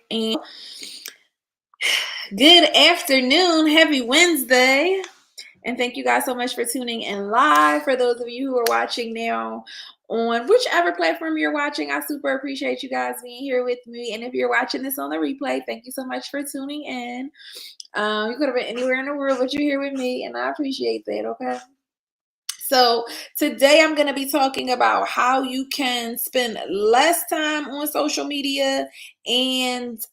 And good afternoon, happy Wednesday. And thank you guys so much for tuning in live. For those of you who are watching now on whichever platform you're watching, I super appreciate you guys being here with me. And if you're watching this on the replay, thank you so much for tuning in. You could have been anywhere in the world, but you're here with me, and I appreciate that, okay? So today I'm going to be talking about how you can spend less time on social media and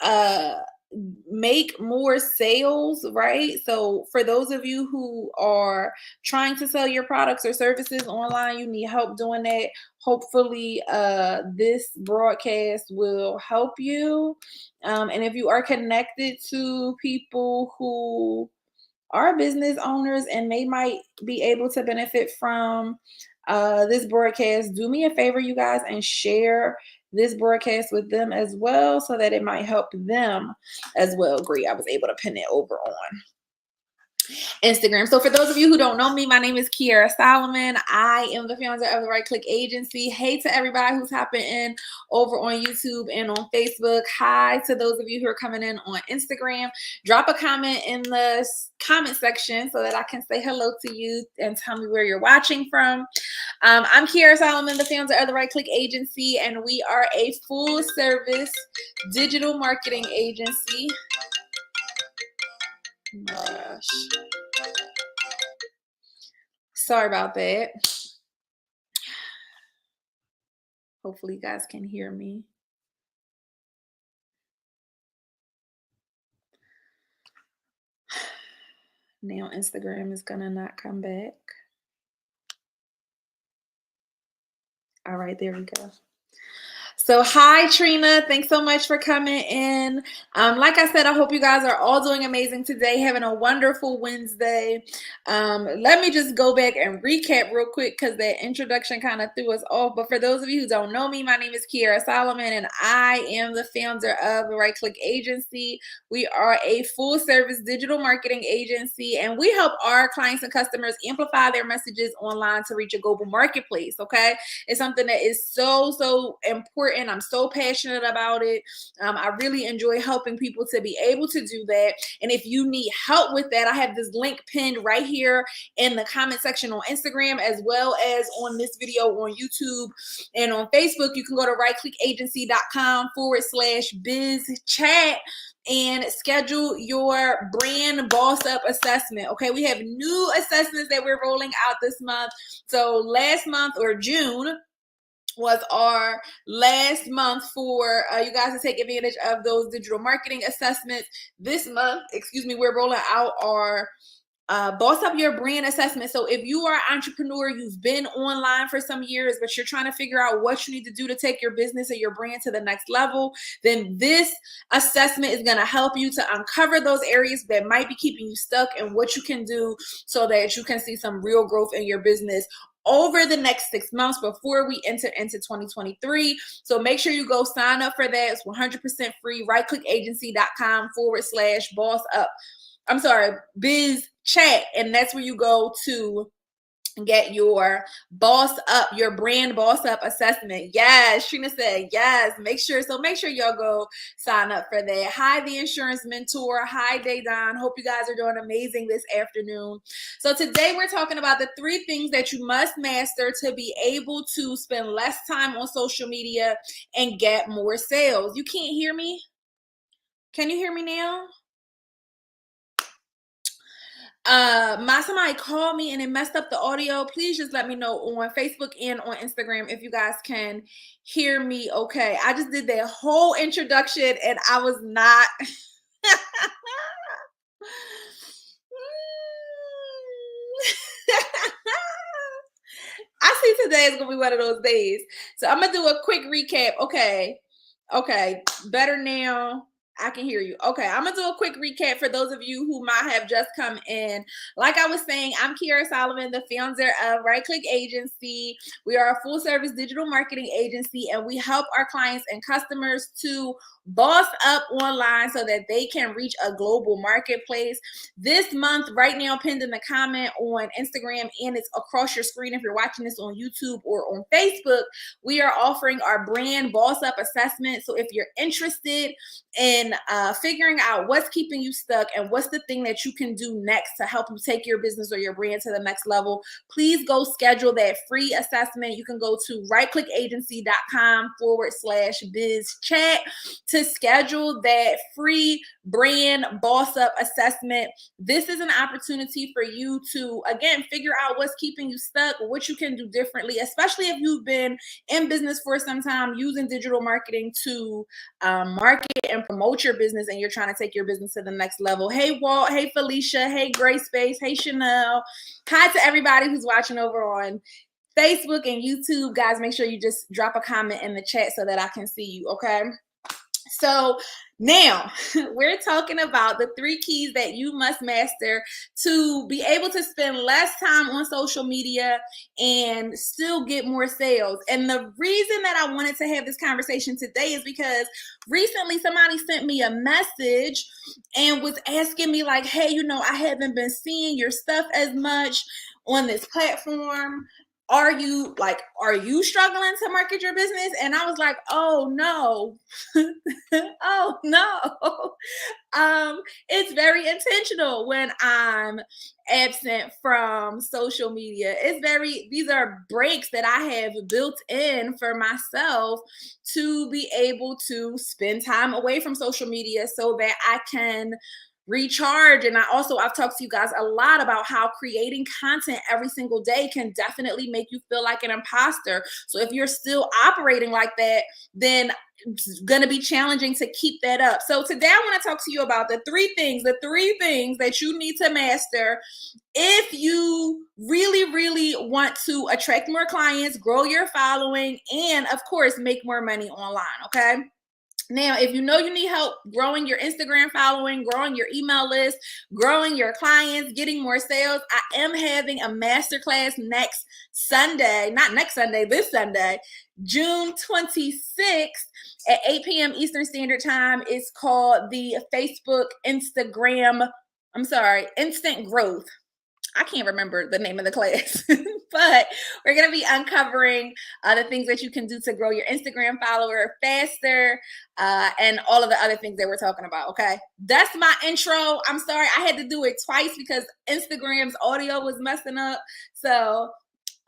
make more sales, right? So for those of you who are trying to sell your products or services online, you need help doing that. Hopefully this broadcast will help you. And if you are connected to people who are business owners and they might be able to benefit from this broadcast, do me a favor, you guys, and share this broadcast with them as well so that it might help them as well. Great. I was able to pin it over on Instagram. So for those of you who don't know me, my name is Kiara Solomon. I am the founder of the Right Click Agency. Hey to everybody who's hopping in over on YouTube and on Facebook. Hi to those of you who are coming in on Instagram. Drop a comment in the comment section so that I can say hello to you and tell me where you're watching from. I'm Kiara Solomon, the founder of the Right Click Agency, and we are a full service digital marketing agency. Gosh. Sorry about that. Hopefully you guys can hear me. Now Instagram is gonna not come back. All right, there we go. So hi Trina, thanks so much for coming in. Like I said, I hope you guys are all doing amazing today, having a wonderful Wednesday. Let me just go back and recap real quick because that introduction kind of threw us off. But for those of you who don't know me, my name is Kiara Solomon and I am the founder of the Right Click Agency. We are a full service digital marketing agency and we help our clients and customers amplify their messages online to reach a global marketplace, okay? It's something that is so important. I'm so passionate about it. I really enjoy helping people to be able to do that. And if you need help with that, I have this link pinned right here in the comment section on Instagram, as well as on this video on YouTube and on Facebook. You can go to rightclickagency.com/biz chat and schedule your brand boss up assessment. Okay, we have new assessments that we're rolling out this month. So last month, or June, was our last month for you guys to take advantage of those digital marketing assessments. This month, we're rolling out our boss up your brand assessment. So if you are an entrepreneur, you've been online for some years, but you're trying to figure out what you need to do to take your business or your brand to the next level, then this assessment is going to help you to uncover those areas that might be keeping you stuck and what you can do so that you can see some real growth in your business over the next 6 months before we enter into 2023. So make sure you go sign up for that. It's 100% free. rightclickagency.com/boss up. I'm sorry, biz chat. And that's where you go to get your boss up, your brand boss up assessment. Yes, Trina said yes. Make sure y'all go sign up for that. Hi, the insurance mentor. Hi, Daydon. Hope you guys are doing amazing this afternoon. So today we're talking about the 3 things that you must master to be able to spend less time on social media and get more sales. You can't hear me? Can you hear me now? Somebody called me and it messed up the audio. Please just let me know on Facebook and on Instagram if you guys can hear me okay. I just did that whole introduction and I was not I see today is gonna be one of those days. So I'm gonna do a quick recap. Okay, better now. I can hear you. Okay, I'm gonna do a quick recap for those of you who might have just come in. Like I was saying, I'm Kiara Solomon, the founder of Right Click Agency. We are a full service digital marketing agency and we help our clients and customers to boss up online so that they can reach a global marketplace. This month, right now, pinned in the comment on Instagram, and it's across your screen if you're watching this on YouTube or on Facebook, we are offering our brand boss up assessment. So if you're interested in figuring out what's keeping you stuck and what's the thing that you can do next to help you take your business or your brand to the next level, please go schedule that free assessment. You can go to rightclickagency.com/biz chat to schedule that free brand boss up assessment. This is an opportunity for you to, again, figure out what's keeping you stuck, what you can do differently, especially if you've been in business for some time using digital marketing to market and promote your business, and you're trying to take your business to the next level. Hey Walt, hey Felicia, hey Gray Space, hey Chanel. Hi to everybody who's watching over on Facebook and YouTube. Guys, make sure you just drop a comment in the chat so that I can see you, okay? So now we're talking about the 3 keys that you must master to be able to spend less time on social media and still get more sales. And the reason that I wanted to have this conversation today is because recently somebody sent me a message and was asking me like, hey, you know, I haven't been seeing your stuff as much on this platform. Are you struggling to market your business? And I was like, oh no. Oh no. It's very intentional when I'm absent from social media. These are breaks that I have built in for myself to be able to spend time away from social media so that I can recharge. And I've talked to you guys a lot about how creating content every single day can definitely make you feel like an imposter. So if you're still operating like that, then it's going to be challenging to keep that up. So today I want to talk to you about the three things that you need to master if you really, really want to attract more clients, grow your following, and of course, make more money online. Okay. Now, if you know you need help growing your Instagram following, growing your email list, growing your clients, getting more sales, I am having a masterclass next Sunday, not next Sunday, this Sunday, June 26th at 8 p.m. Eastern Standard Time. It's called the Instant Growth. I can't remember the name of the class, but we're going to be uncovering the things that you can do to grow your Instagram follower faster and all of the other things that we're talking about. Okay. That's my intro. I'm sorry. I had to do it twice because Instagram's audio was messing up. So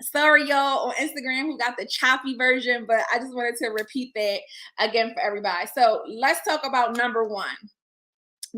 sorry, y'all on Instagram who got the choppy version, but I just wanted to repeat that again for everybody. So let's talk about number 1.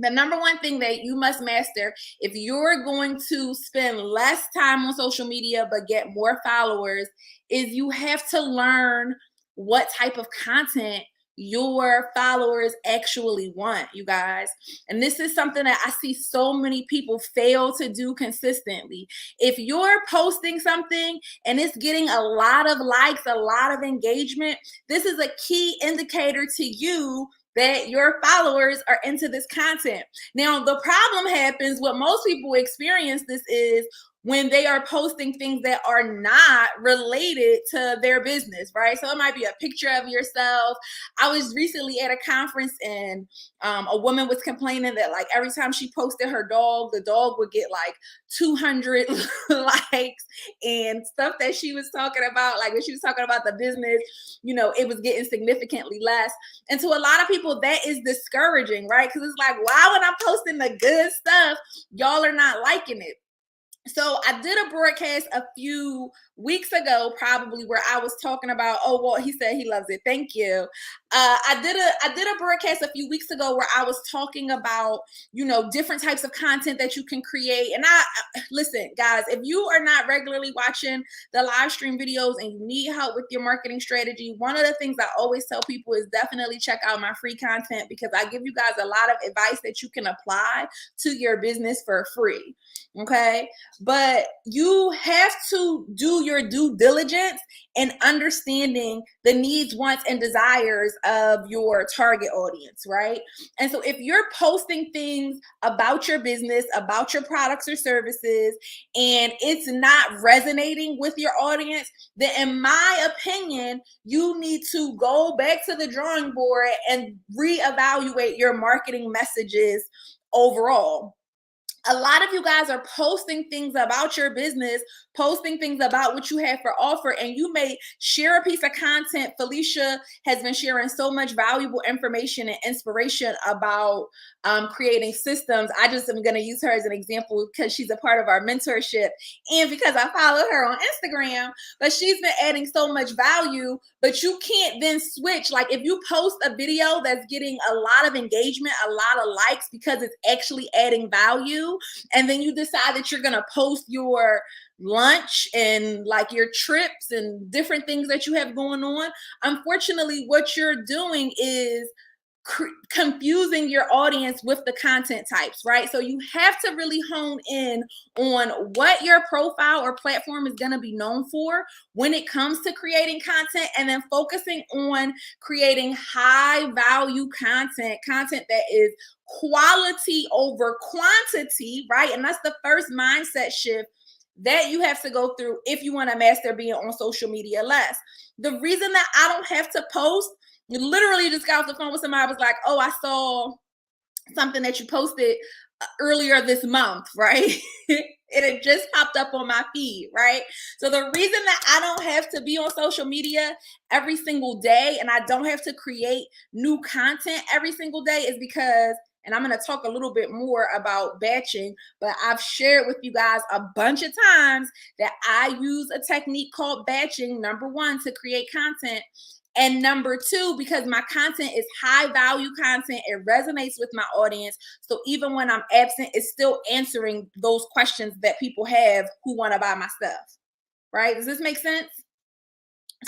The number 1 thing that you must master if you're going to spend less time on social media but get more followers is you have to learn what type of content your followers actually want, you guys. And this is something that I see so many people fail to do consistently. If you're posting something and it's getting a lot of likes, a lot of engagement, this is a key indicator to you that your followers are into this content. Now, the problem happens, what most people experience this is when they are posting things that are not related to their business, right? So it might be a picture of yourself. I was recently at a conference and a woman was complaining that like every time she posted her dog, the dog would get like 200 likes and stuff that she was talking about. Like when she was talking about the business, you know, it was getting significantly less. And to a lot of people, that is discouraging, right? Because it's like, why when I'm posting the good stuff, y'all are not liking it? So I did a broadcast a few weeks ago, probably, where I was talking about, oh, well, he said he loves it. Thank you. I did a broadcast a few weeks ago where I was talking about, you know, different types of content that you can create. And listen, guys, if you are not regularly watching the live stream videos and you need help with your marketing strategy, one of the things I always tell people is definitely check out my free content, because I give you guys a lot of advice that you can apply to your business for free. Okay. but you have to do your due diligence in understanding the needs, wants, and desires of your target audience, right? And so if you're posting things about your business, about your products or services, and it's not resonating with your audience, then in my opinion, you need to go back to the drawing board and reevaluate your marketing messages overall. A lot of you guys are posting things about your business, posting things about what you have for offer, and you may share a piece of content. Felicia has been sharing so much valuable information and inspiration about creating systems. I just am going to use her as an example because she's a part of our mentorship and because I follow her on Instagram. But she's been adding so much value, but you can't then switch. Like if you post a video that's getting a lot of engagement, a lot of likes because it's actually adding value, and then you decide that you're going to post your lunch and like your trips and different things that you have going on, unfortunately what you're doing is confusing your audience with the content types, right? So you have to really hone in on what your profile or platform is going to be known for when it comes to creating content, and then focusing on creating high value content that is quality over quantity, right? And that's the first mindset shift that you have to go through if you want to master being on social media less. The reason that I don't have to post, literally just got off the phone with somebody, was like, oh, I saw something that you posted earlier this month, right? It had just popped up on my feed, right? So the reason that I don't have to be on social media every single day and I don't have to create new content every single day is because, and I'm going to talk a little bit more about batching, but I've shared with you guys a bunch of times that I use a technique called batching, number one, to create content. And number two, because my content is high value content, it resonates with my audience. So even when I'm absent, it's still answering those questions that people have who want to buy my stuff, right? Does this make sense?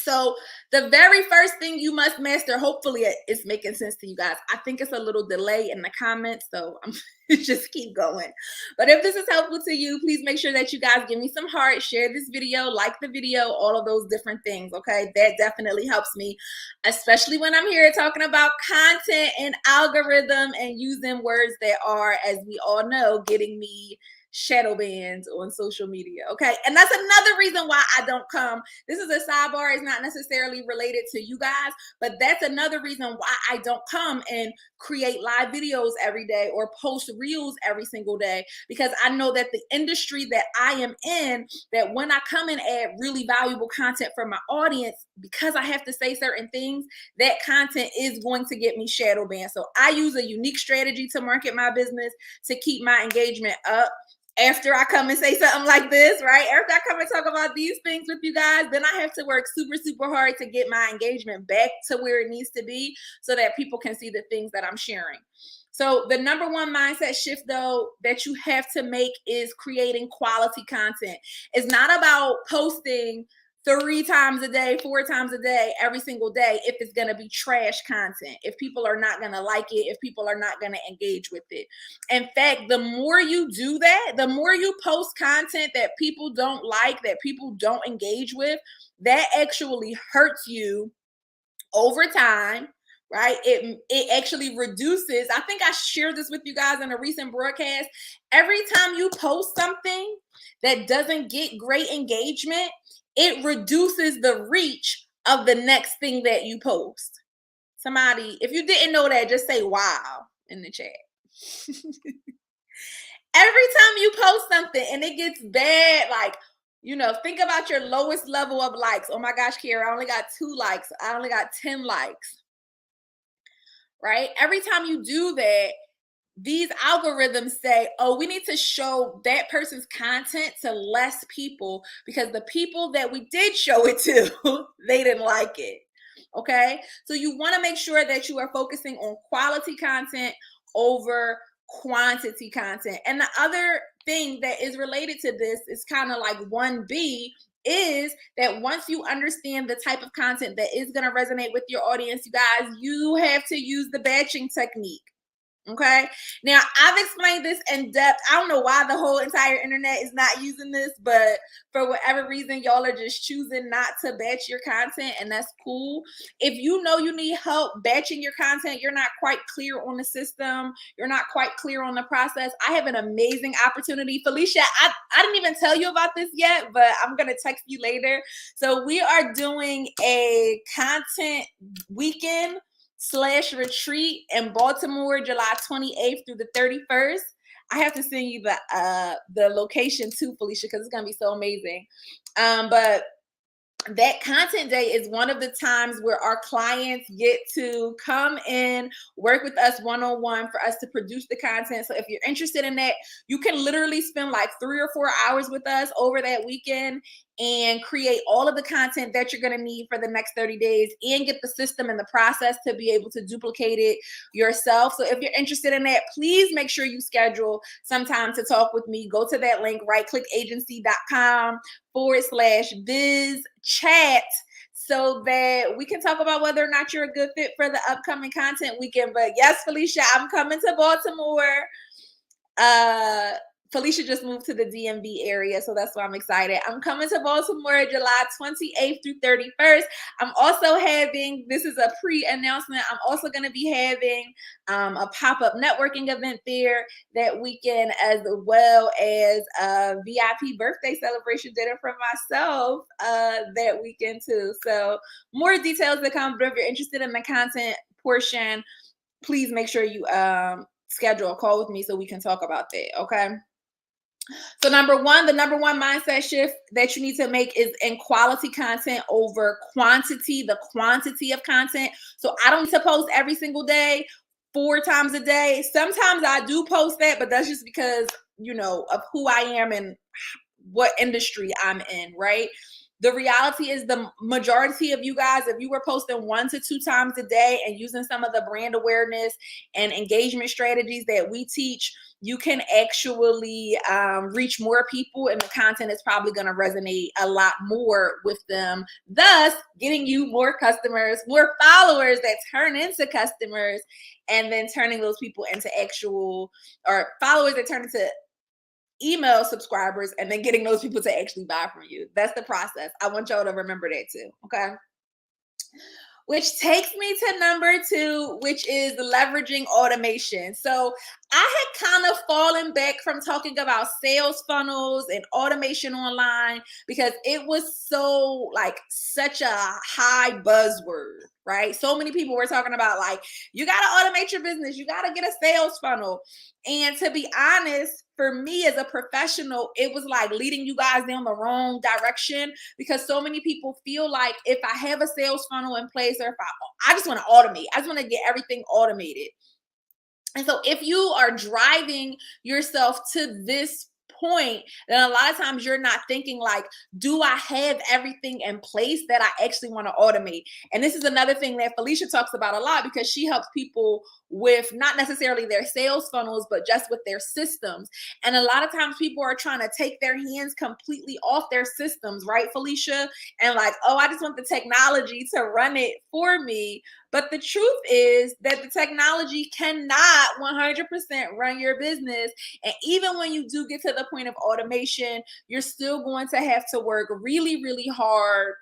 So the very first thing you must master, hopefully it's making sense to you guys. I think it's a little delay in the comments, so I'm just keep going. But if this is helpful to you, please make sure that you guys give me some heart, share this video, like the video, all of those different things, okay? That definitely helps me, especially when I'm here talking about content and algorithm and using words that are, as we all know, getting me shadow bans on social media, okay? And that's another reason why I don't come. This is a sidebar, it's not necessarily related to you guys, but that's another reason why I don't come and create live videos every day or post reels every single day, because I know that the industry that I am in, that when I come and add really valuable content for my audience, because I have to say certain things, that content is going to get me shadow banned. So I use a unique strategy to market my business to keep my engagement up. After I come and say something like this, right? After I come and talk about these things with you guys, then I have to work super, super hard to get my engagement back to where it needs to be so that people can see the things that I'm sharing. So the number one mindset shift, though, that you have to make is creating quality content. It's not about posting 3 times a day, 4 times a day, every single day, if it's going to be trash content, if people are not going to like it, if people are not going to engage with it. In fact, the more you do that, the more you post content that people don't like, that people don't engage with, that actually hurts you over time, right? It actually reduces. I think I shared this with you guys in a recent broadcast. Every time you post something that doesn't get great engagement, it reduces the reach of the next thing that you post. Somebody, if you didn't know that, just say wow in the chat. Every time you post something and it gets bad, like, you know, think about your lowest level of likes. Oh my gosh, Kira, I only got 2 likes. I only got 10 likes, right? Every time you do that, these algorithms say, oh, we need to show that person's content to less people because the people that we did show it to, they didn't like it. Okay. So you want to make sure that you are focusing on quality content over quantity content. And the other thing that is related to this is kind of like 1B, is that once you understand the type of content that is going to resonate with your audience, you guys, you have to use the batching technique. Okay. Now I've explained this in depth. I don't know why the whole entire internet is not using this, but for whatever reason, y'all are just choosing not to batch your content, and that's cool. If you know you need help batching your content, you're not quite clear on the system, you're not quite clear on the process, I have an amazing opportunity. Felicia, I didn't even tell you about this yet, but I'm gonna text you later. So we are doing a content weekend slash retreat in Baltimore, July 28th through the 31st. I have to send you the location too, Felicia, because it's gonna be so amazing. But that content day is one of the times where our clients get to come in, work with us one-on-one for us to produce the content. So if you're interested in that, you can literally spend like 3 or 4 hours with us over that weekend and create all of the content that you're going to need for the next 30 days and get the system and the process to be able to duplicate it yourself. So if you're interested in that, please make sure you schedule some time to talk with me. Go to that link, rightclickagency.com/biz chat, so that we can talk about whether or not you're a good fit for the upcoming content weekend. But yes, Felicia, I'm coming to Baltimore. Felicia just moved to the DMV area, so that's why I'm excited. I'm coming to Baltimore July 28th through 31st. I'm also having, this is a pre-announcement, I'm also going to be having a pop-up networking event there that weekend, as well as a VIP birthday celebration dinner for myself that weekend too. So more details to come, but if you're interested in the content portion, please make sure you schedule a call with me so we can talk about that, okay? So the number one mindset shift that you need to make is in quality content over quantity, the quantity of content. So I don't need to post every single day, 4 times a day. Sometimes I do post that, but that's just because, you know, of who I am and what industry I'm in, right? The reality is the majority of you guys, if you were posting 1 to 2 times a day and using some of the brand awareness and engagement strategies that we teach, you can actually reach more people, and the content is probably going to resonate a lot more with them, thus getting you more customers, more followers that turn into customers, and then turning those people into actual, or followers that turn into email subscribers, and then getting those people to actually buy from you. That's the process. I want y'all to remember that too. Okay. Which takes me to number 2, which is leveraging automation. So I had kind of fallen back from talking about sales funnels and automation online because it was so, like, such a high buzzword, right? So many people were talking about, like, you got to automate your business, you got to get a sales funnel. And to be honest, for me as a professional, it was like leading you guys down the wrong direction, because so many people feel like if I have a sales funnel in place, or if I just want to automate, I just want to get everything automated. And so if you are driving yourself to this point, then a lot of times you're not thinking like, do I have everything in place that I actually want to automate? And this is another thing that Felicia talks about a lot, because she helps people with not necessarily their sales funnels, but just with their systems. And a lot of times people are trying to take their hands completely off their systems, right, Felicia? And like, oh, I just want the technology to run it for me. But the truth is that the technology cannot 100% run your business. And even when you do get to the point of automation, you're still going to have to work really, really hard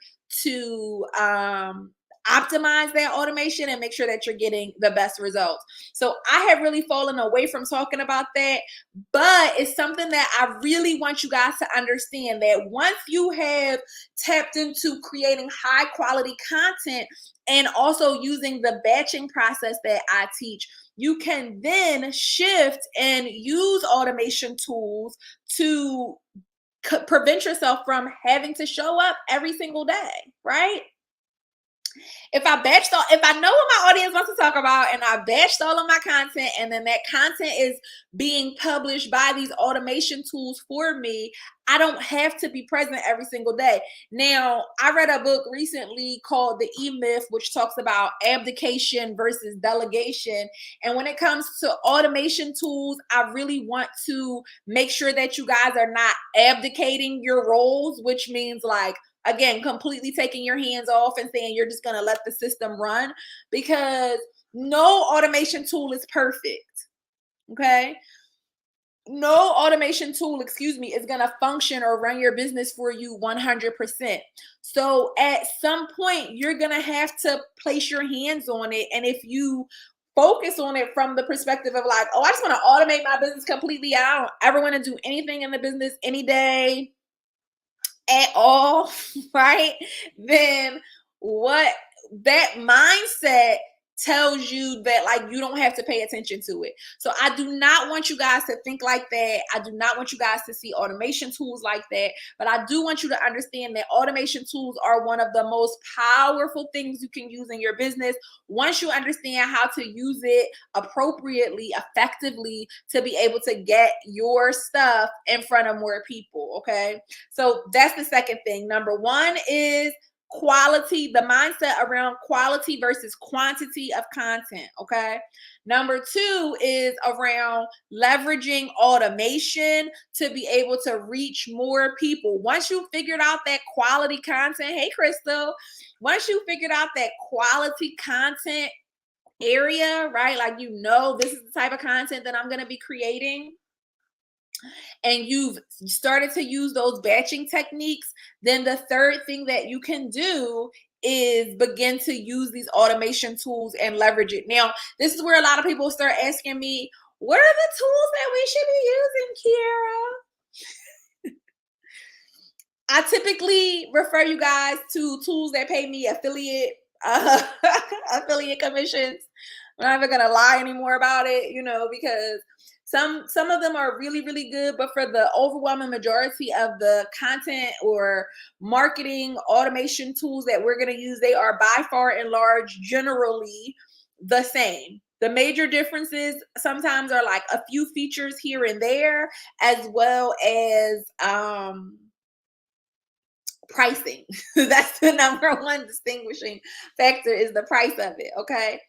to optimize that automation and make sure that you're getting the best results. So I have really fallen away from talking about that, but it's something that I really want you guys to understand, that once you have tapped into creating high quality content and also using the batching process that I teach, you can then shift and use automation tools to prevent yourself from having to show up every single day, right? If I know what my audience wants to talk about, and I batched all of my content, and then that content is being published by these automation tools for me, I don't have to be present every single day. Now, I read a book recently called The E-Myth, which talks about abdication versus delegation. And when it comes to automation tools, I really want to make sure that you guys are not abdicating your roles, which means, like, again, completely taking your hands off and saying you're just going to let the system run, because no automation tool is perfect. Okay. No automation tool, is going to function or run your business for you 100%. So at some point, you're going to have to place your hands on it. And if you focus on it from the perspective of like, oh, I just want to automate my business completely, I don't ever want to do anything in the business any day at all, right? Then what that mindset tells you that like you don't have to pay attention to it. So I do not want you guys to think like that. I do not want you guys to see automation tools like that, but I do want you to understand that automation tools are one of the most powerful things you can use in your business once you understand how to use it appropriately, effectively, to be able to get your stuff in front of more people. Okay. So that's the second thing. Number one is quality, the mindset around quality versus quantity of content. Okay. Number two is around leveraging automation to be able to reach more people. Once you figured out that quality content, hey, Crystal, once you figured out that quality content area, right? Like, this is the type of content that I'm going to be creating, and you've started to use those batching techniques, then the third thing that you can do is begin to use these automation tools and leverage it. Now, this is where a lot of people start asking me, what are the tools that we should be using, Kiera? I typically refer you guys to tools that pay me affiliate commissions. I'm not even gonna lie anymore about it, because some of them are really, really good, but for the overwhelming majority of the content or marketing automation tools that we're gonna use, they are by far and large generally the same. The major differences sometimes are like a few features here and there, as well as pricing. That's the number one distinguishing factor, is the price of it. Okay.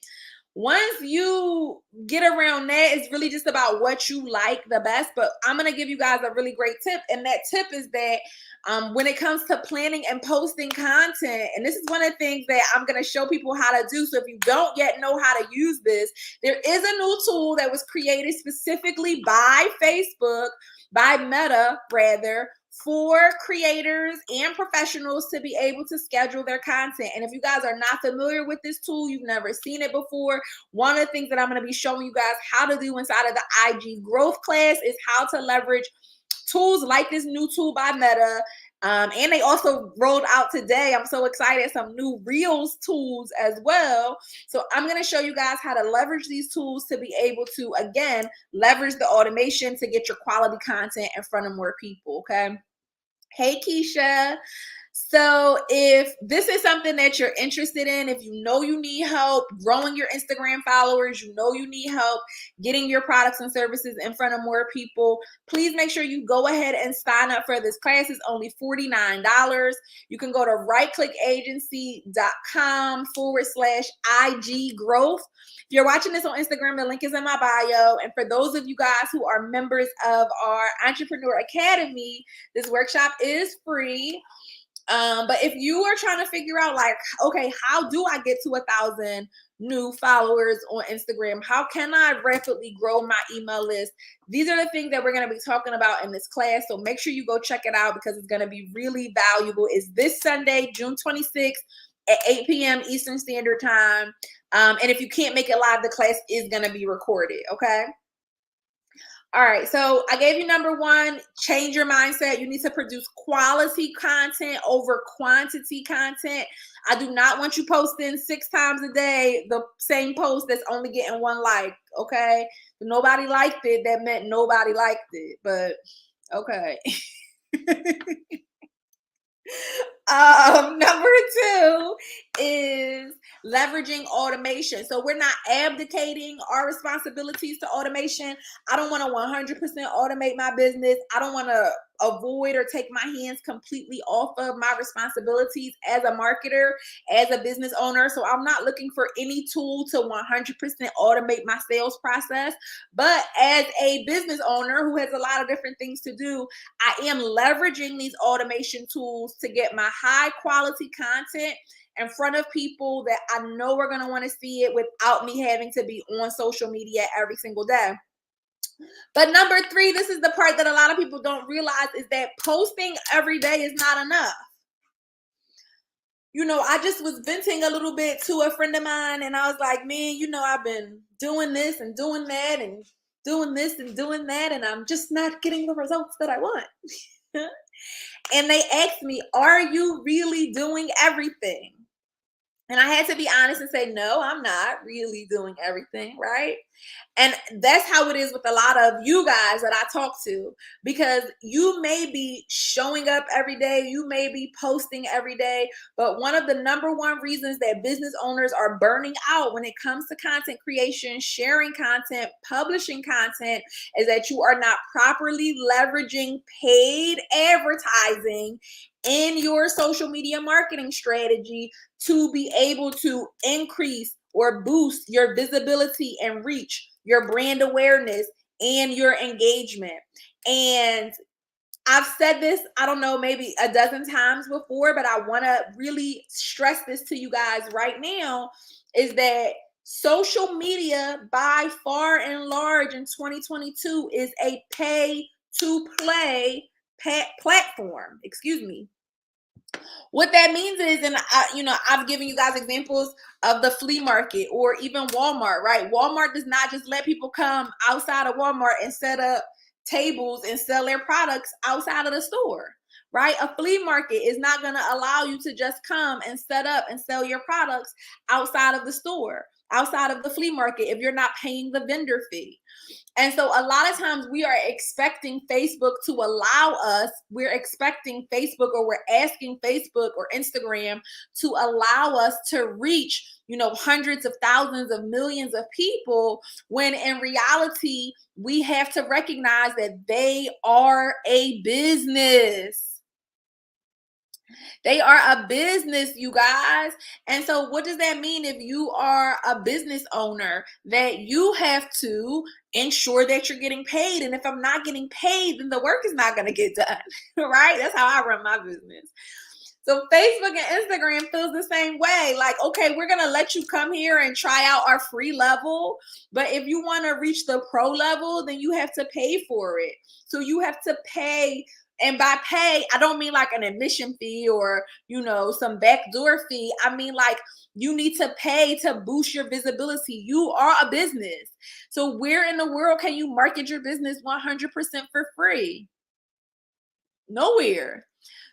Once you get around that, it's really just about what you like the best. But I'm going to give you guys a really great tip. And that tip is that when it comes to planning and posting content, and this is one of the things that I'm going to show people how to do. So if you don't yet know how to use this, there is a new tool that was created specifically by Facebook, by Meta rather, for creators and professionals to be able to schedule their content. And if you guys are not familiar with this tool, you've never seen it before, one of the things that I'm going to be showing you guys how to do inside of the IG growth class is how to leverage tools like this new tool by Meta. And they also rolled out today, I'm so excited, some new Reels tools as well. So I'm going to show you guys how to leverage these tools to be able to, again, leverage the automation to get your quality content in front of more people. Okay. Hey, Keisha. So if this is something that you're interested in, if you know you need help growing your Instagram followers, you know you need help getting your products and services in front of more people, please make sure you go ahead and sign up for this class. It's only $49. You can go to rightclickagency.com/IG growth. If you're watching this on Instagram, the link is in my bio. And for those of you guys who are members of our Entrepreneur Academy, this workshop is free. But if you are trying to figure out like, okay, how do I get to 1,000 new followers on Instagram? How can I rapidly grow my email list? These are the things that we're going to be talking about in this class. So make sure you go check it out because it's going to be really valuable. It's this Sunday, June 26th at 8 p.m. Eastern Standard Time. And if you can't make it live, the class is going to be recorded. Okay. All right, so I gave you number one, change your mindset. You need to produce quality content over quantity content. I do not want you posting 6 times a day the same post that's only getting 1 like, okay? If nobody liked it, that meant nobody liked it, but okay. Number 2 is leveraging automation. So we're not abdicating our responsibilities to automation. I don't want to 100% automate my business. I don't want to avoid or take my hands completely off of my responsibilities as a marketer, as a business owner. So I'm not looking for any tool to 100% automate my sales process. But as a business owner who has a lot of different things to do, I am leveraging these automation tools to get my high quality content in front of people that I know are going to want to see it without me having to be on social media every single day. But number three, this is the part that a lot of people don't realize, is that posting every day is not enough. I just was venting a little bit to a friend of mine, and I was like, man, I've been doing this and doing that and doing this and doing that, and I'm just not getting the results that I want. And they asked me, are you really doing everything? And I had to be honest and say, no, I'm not really doing everything, right? And that's how it is with a lot of you guys that I talk to, because you may be showing up every day, you may be posting every day, but one of the number one reasons that business owners are burning out when it comes to content creation, sharing content, publishing content, is that you are not properly leveraging paid advertising in your social media marketing strategy to be able to increase or boost your visibility and reach, your brand awareness, and your engagement. And I've said this, I don't know, maybe a dozen times before, but I want to really stress this to you guys right now, is that social media by far and large in 2022 is a pay to play platform. Excuse me. What that means is, and I've given you guys examples of the flea market or even Walmart, right? Walmart does not just let people come outside of Walmart and set up tables and sell their products outside of the store, right? A flea market is not going to allow you to just come and set up and sell your products outside of the store, outside of the flea market, if you're not paying the vendor fee. And so a lot of times we are expecting Facebook to allow us, we're expecting Facebook, or we're asking Facebook or Instagram to allow us to reach, hundreds of thousands of millions of people, when in reality, we have to recognize that they are a business. They are a business, you guys. And so what does that mean if you are a business owner? That you have to ensure that you're getting paid. And if I'm not getting paid, then the work is not going to get done, right? That's how I run my business. So Facebook and Instagram feels the same way. Like, okay, we're going to let you come here and try out our free level. But if you want to reach the pro level, then you have to pay for it. So you have to pay. And by pay, I don't mean like an admission fee or, some backdoor fee. I mean, like, you need to pay to boost your visibility. You are a business. So where in the world can you market your business 100% for free? Nowhere.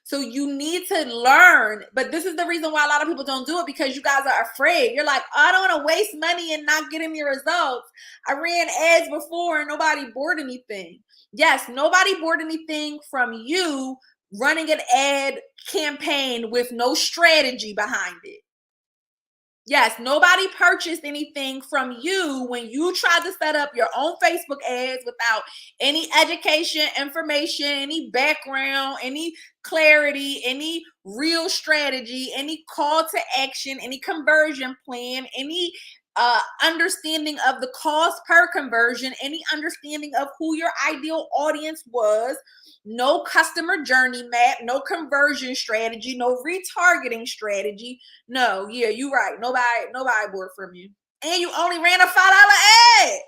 So you need to learn, but this is the reason why a lot of people don't do it, because you guys are afraid. You're like, I don't want to waste money and not get any results. I ran ads before and nobody bought anything. Yes, nobody bought anything from you running an ad campaign with no strategy behind it. Yes, nobody purchased anything from you when you tried to set up your own Facebook ads without any education, information, any background, any clarity, any real strategy, any call to action, any conversion plan, any understanding of the cost per conversion, any understanding of who your ideal audience was. No customer journey map, no conversion strategy, no retargeting strategy. No, yeah, you're right. Nobody bought from you. And you only ran a $5 ad.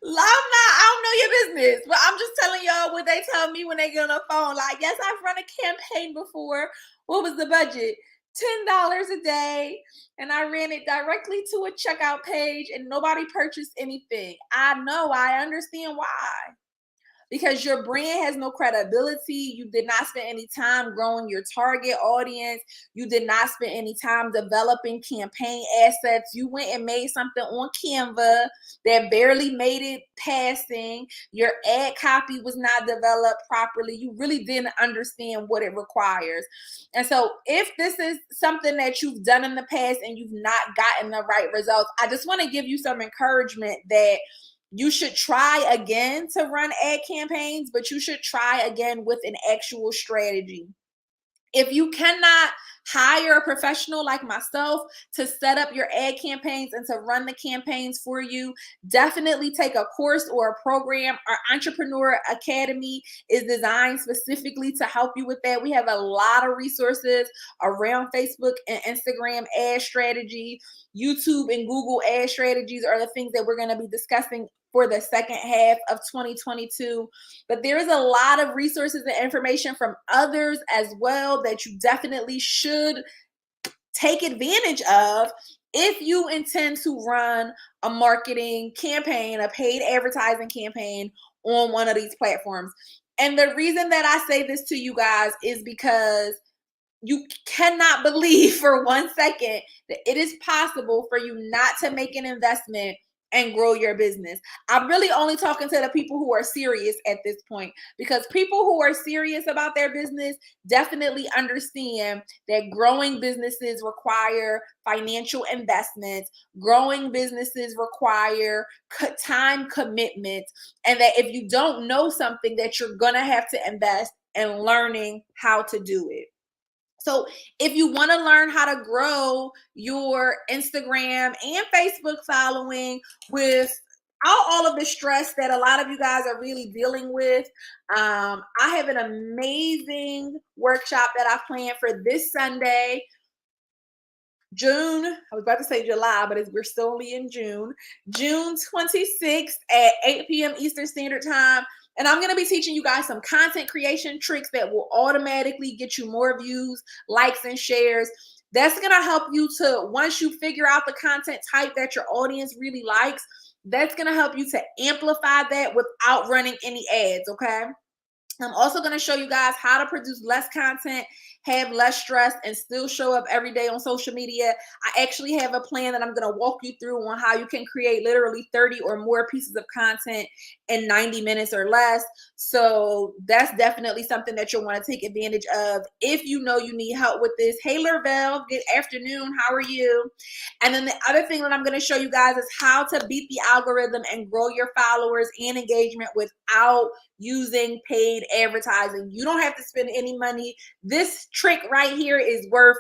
I don't know your business, but I'm just telling y'all what they tell me when they get on the phone. Like, yes, I've run a campaign before. What was the budget? $10 a day. And I ran it directly to a checkout page and nobody purchased anything. I know, I understand why. Because your brand has no credibility. You did not spend any time growing your target audience. You did not spend any time developing campaign assets. You went and made something on Canva that barely made it passing. Your ad copy was not developed properly. You really didn't understand what it requires. And so if this is something that you've done in the past and you've not gotten the right results, I just want to give you some encouragement that you should try again to run ad campaigns, but you should try again with an actual strategy. If you cannot hire a professional like myself to set up your ad campaigns and to run the campaigns for you, definitely take a course or a program. Our Entrepreneur Academy is designed specifically to help you with that. We have a lot of resources around Facebook and Instagram ad strategy. YouTube and Google ad strategies are the things that we're going to be discussing for the second half of 2022. But there is a lot of resources and information from others as well that you definitely should take advantage of if you intend to run a marketing campaign, a paid advertising campaign on one of these platforms. And the reason that I say this to you guys is because you cannot believe for 1 second that it is possible for you not to make an investment and grow your business. I'm really only talking to the people who are serious at this point, because people who are serious about their business definitely understand that growing businesses require financial investments, growing businesses require time commitment, and that if you don't know something, that you're gonna have to invest in learning how to do it. So if you want to learn how to grow your Instagram and Facebook following without all of the stress that a lot of you guys are really dealing with, I have an amazing workshop that I planned for this Sunday, June. I was about to say July, but we're still only in June. June 26th at 8 p.m. Eastern Standard Time. And I'm going to be teaching you guys some content creation tricks that will automatically get you more views, likes, and shares. That's going to help you to, once you figure out the content type that your audience really likes, that's going to help you to amplify that without running any ads, okay? I'm also going to show you guys how to produce less content, have less stress, and still show up every day on social media. I actually have a plan that I'm going to walk you through on how you can create literally 30 or more pieces of content in 90 minutes or less. So that's definitely something that you'll want to take advantage of if you know you need help with this. Hey, Lervelle, good afternoon. How are you? And then the other thing that I'm going to show you guys is how to beat the algorithm and grow your followers and engagement without using paid advertising. You don't have to spend any money. This trick right here is worth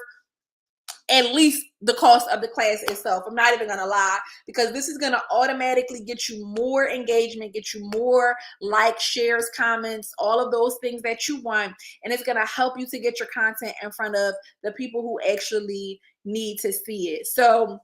at least the cost of the class itself. I'm not even gonna lie, because this is gonna automatically get you more engagement, get you more likes, shares, comments, all of those things that you want, and it's gonna help you to get your content in front of the people who actually need to see it. So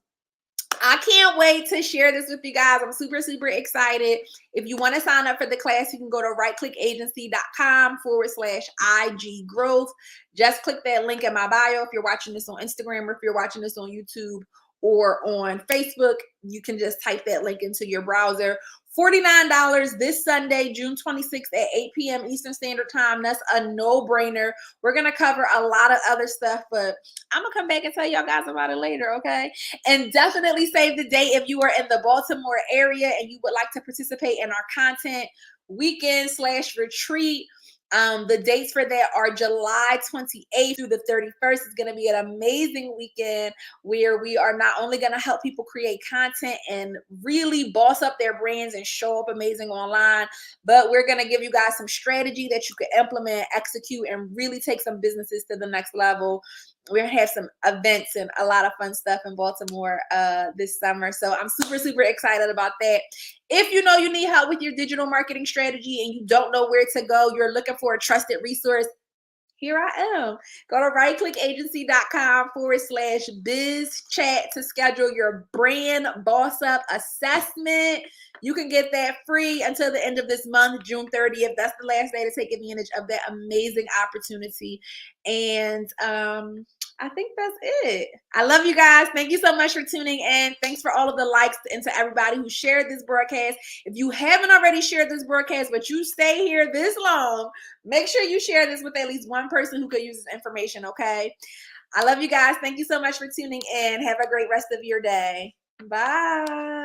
I can't wait to share this with you guys. I'm super, super excited. If you want to sign up for the class, you can go to rightclickagency.com/IG growth. Just click that link in my bio if you're watching this on Instagram, or if you're watching this on YouTube or on Facebook, you can just type that link into your browser. $49 this Sunday, June 26th at 8 p.m. Eastern Standard Time. That's a no-brainer. We're going to cover a lot of other stuff, but I'm going to come back and tell y'all guys about it later, okay? And definitely save the date if you are in the Baltimore area and you would like to participate in our content weekend/retreat. The dates for that are July 28th through the 31st. It's going to be an amazing weekend where we are not only going to help people create content and really boss up their brands and show up amazing online, but we're going to give you guys some strategy that you can implement, execute, and really take some businesses to the next level. We're going to have some events and a lot of fun stuff in Baltimore this summer. So I'm super, super excited about that. If you know you need help with your digital marketing strategy and you don't know where to go, you're looking for a trusted resource, here I am. Go to rightclickagency.com/biz chat to schedule your brand boss up assessment. You can get that free until the end of this month, June 30th. That's the last day to take advantage of that amazing opportunity. And I think that's it. I love you guys. Thank you so much for tuning in. Thanks for all of the likes and to everybody who shared this broadcast. If you haven't already shared this broadcast, but you stay here this long, make sure you share this with at least one person who could use this information, okay? I love you guys. Thank you so much for tuning in. Have a great rest of your day. Bye.